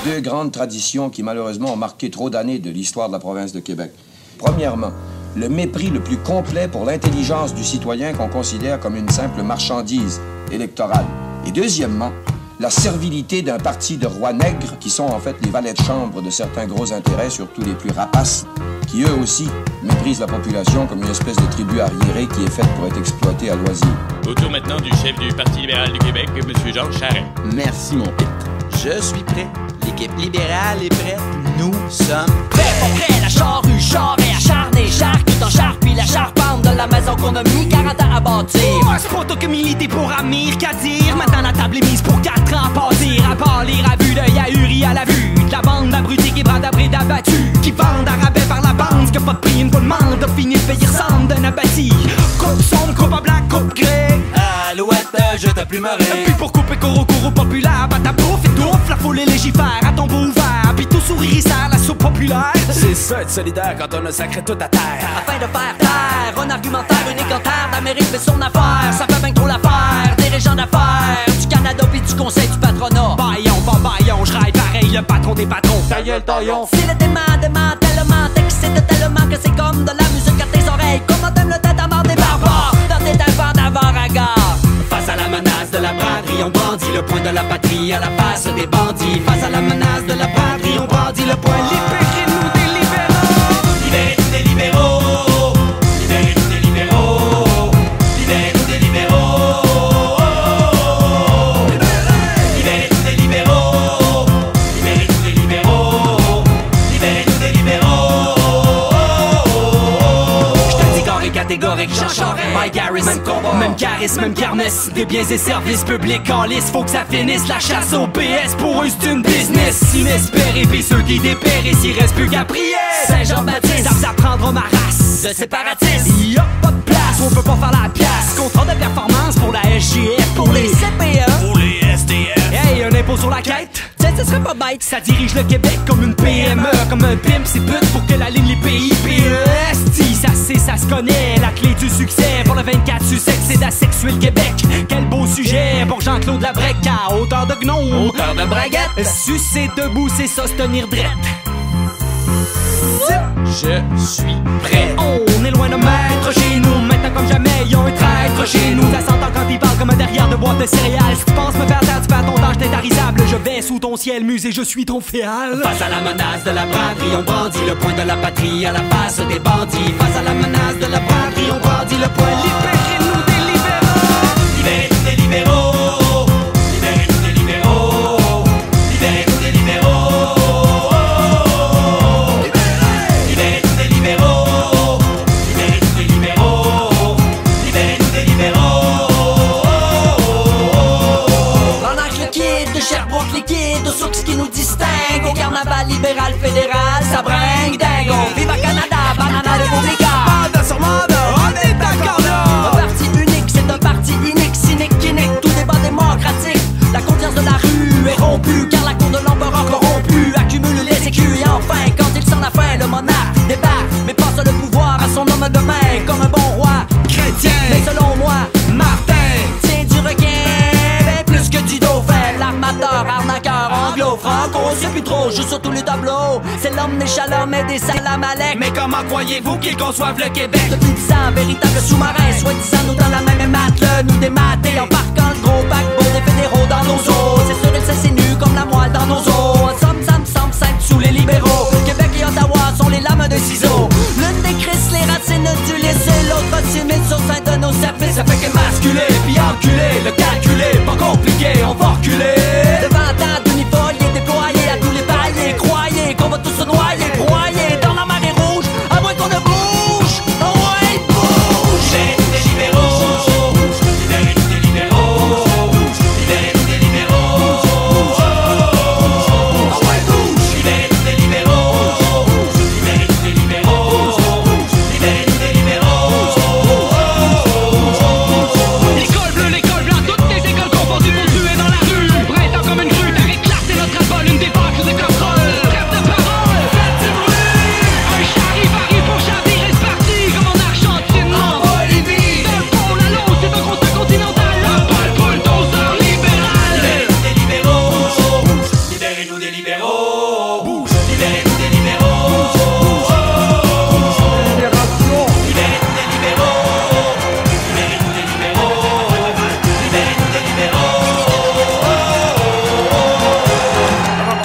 Deux grandes traditions qui malheureusement ont marqué trop d'années de l'histoire de la province de Québec. Premièrement, le mépris le plus complet pour l'intelligence du citoyen qu'on considère comme une simple marchandise électorale. Et deuxièmement, la servilité d'un parti de rois nègres qui sont en fait les valets de chambre de certains gros intérêts, surtout les plus rapaces, qui eux aussi méprisent la population comme une espèce de tribu arriérée qui est faite pour être exploitée à loisir. Autour maintenant du chef du Parti libéral du Québec, M. Jean Charest. Merci, mon pit. Je suis prêt. L'équipe libérale est prête. Nous sommes prêts. Prêt, la charrue, char et acharné, char tout en char, puis la charpente de la maison qu'on a mis 40 ans à bâtir. C'est pas toi que militer pour Amir qu'à dire. Maintenant la table est mise pour 4 ans à passer. À part lire à vue d'œil ahuri à la vue de la bande d'abrutis qui brandent abrés d'abattus, qui vendent à rabais par la bande, que pas de prix, une bonne demande, fini de payer ressemble d'un abattis. Coupe sombre, coupe à blanc, coupe gré. Alouette, je t'ai plus marré. Puis pour couper coro populaire, bah ta bouffe étouffe, la foule et légifère à tombeau ouvert. Puis tout sourire sert la soupe populaire. C'est ça être solidaire quand on a sacré tout à terre. Afin de faire taire un argumentaire unique en terre, l'Amérique fait son affaire, ça fait bien trop l'affaire des régions d'affaires du Canada puis du conseil du patronat. Baillon, je raille pareil, le patron des patrons. Ta gueule, taillon. C'est le dément tellement excité tellement que c'est comme de la musique à tes oreilles. Comment t'aimes le tête à mort des barbares dans tes tympans d'avant à gare. Face à la menace de la braderie, on brandit le poing de la patrie à la face des bandits. Face à la menace de la braderie, on brandit le poing. Libérez-nous des libéraux. Libérez-nous des libéraux. Libérez-nous des libéraux. Libérez-nous des libéraux. Libérez-nous des libéraux. Libérez-nous des libéraux. Libérez-nous des libéraux. Je te dis carré catégorique, Jean Charest, Mike Harris, même combat, même charisme, même carnesse. Des biens et services publics en lice, faut que ça finisse. La chasse au PS, pour eux c'est une business inespérée. Pis ceux qui dépérissent, il reste plus qu'à prier. Saint-Jean-Baptiste, ça prendra ma race de séparatiste. Y'a pas de place, on peut pas faire la pièce. Contrat de performance pour la SGF, Pour les CPE, Pour les SDF. hey, un impôt sur la quête. tiens, ce serait pas bête. Ça dirige le Québec comme une PME, comme un pimp, c'est but pour que la ligne les pays PEST. Ça sait, ça se connaît, la clé du succès pour le 24 Sussex, c'est d'asexuer le Québec. Quel beau sujet pour Jean-Claude Labrec à hauteur de gnome, Hauteur de braguette. Sucer debout, c'est ça, se tenir drette. Je suis prêt. On est loin de maître chez nous, maintenant comme jamais, y'a un traître chez nous. Ça s'entend quand il parle comme un derrière de boîte de céréales. Si tu penses me faire taire, tu perds ton temps, j'étais tarisable. Je vais sous ton ciel, musée, je suis ton féal. Face à la menace de la braderie, on brandit le poing de la patrie à la face des bandits. Face à la menace de la braderie, on brandit le poing. Libérez-nous des libéraux. Libérez-nous des libéraux. Libérez-nous des libéraux. Libérez-nous des libéraux. Libérez-nous des libéraux. Libérez-nous des libéraux. Libérez-nous des libéraux. Pendant que le kid de Sherbrooke liquide, aux sources qui nous distinguent, au carnaval libéral fédéral, ça bringue dingo. Viva Canada, banana republica. On est d'accord là. Un parti unique, c'est un parti unique, cynique, inique, tout débat démocratique. La confiance de la rue est rompue, car la cour de l'empereur corrompue accumule les écus. Et enfin, quand il s'en a faim, le monarque débarque, mais passe le pouvoir à son homme de main, comme un bon roi Chrétien, mais selon moi, Martin, tiens du requin, ben plus que du dauphin. L'armateur, arnaqueur, anglo, franco, c'est plus trop, joue sur tous les tableaux. C'est l'homme des chaleurs, et des salamalek. mais comment croyez-vous qu'ils conçoivent le Québec? Depuis 10 ans, véritable sous-marin, soi-disant nous dans la même mate, nous démater, embarquant le gros paquebot des fédéraux dans nos eaux. C'est sûr, il s'insinue comme la moelle dans nos os. Somme, simple, sous les libéraux. Québec et Ottawa sont les lames de ciseaux. L'une des crises, les racines du lycée, l'autre timide sur sein de nos services. Ça fait qu'émasculer, puis enculer, le calculer, pas compliqué, on va reculer. Devant tant d'unifoliés déployés à tous les paliers, croyez qu'on va tous se noyer, broyer dans la marée rouge, à moins qu'on ne bouge. Oh ouais, bouge. Libérez-nous des libéraux. Libérez-nous des libéraux. Libérez-nous des libéraux. Oh ouais, bouge. Libérez-nous des libéraux. Libérez-nous des libéraux. Libérez-nous des libéraux. L'école bleue, l'école blanche, toutes les écoles confondues pour tuer dans la rue. Prête à libéraux. Bouge, libérez-nous des libéraux. Libération. Libérez-nous des libéraux. Libérez-nous des libéraux. Libérez-nous des libéraux.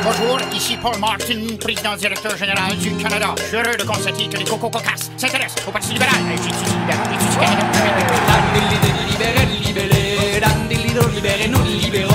Bonjour, ici Paul Martin, président directeur général du Canada. Je suis heureux de constater que les cocos cocasses s'intéressent au Parti libéral. J'étudie libéral, j'étudie Canada. Libérez-nous des libéraux.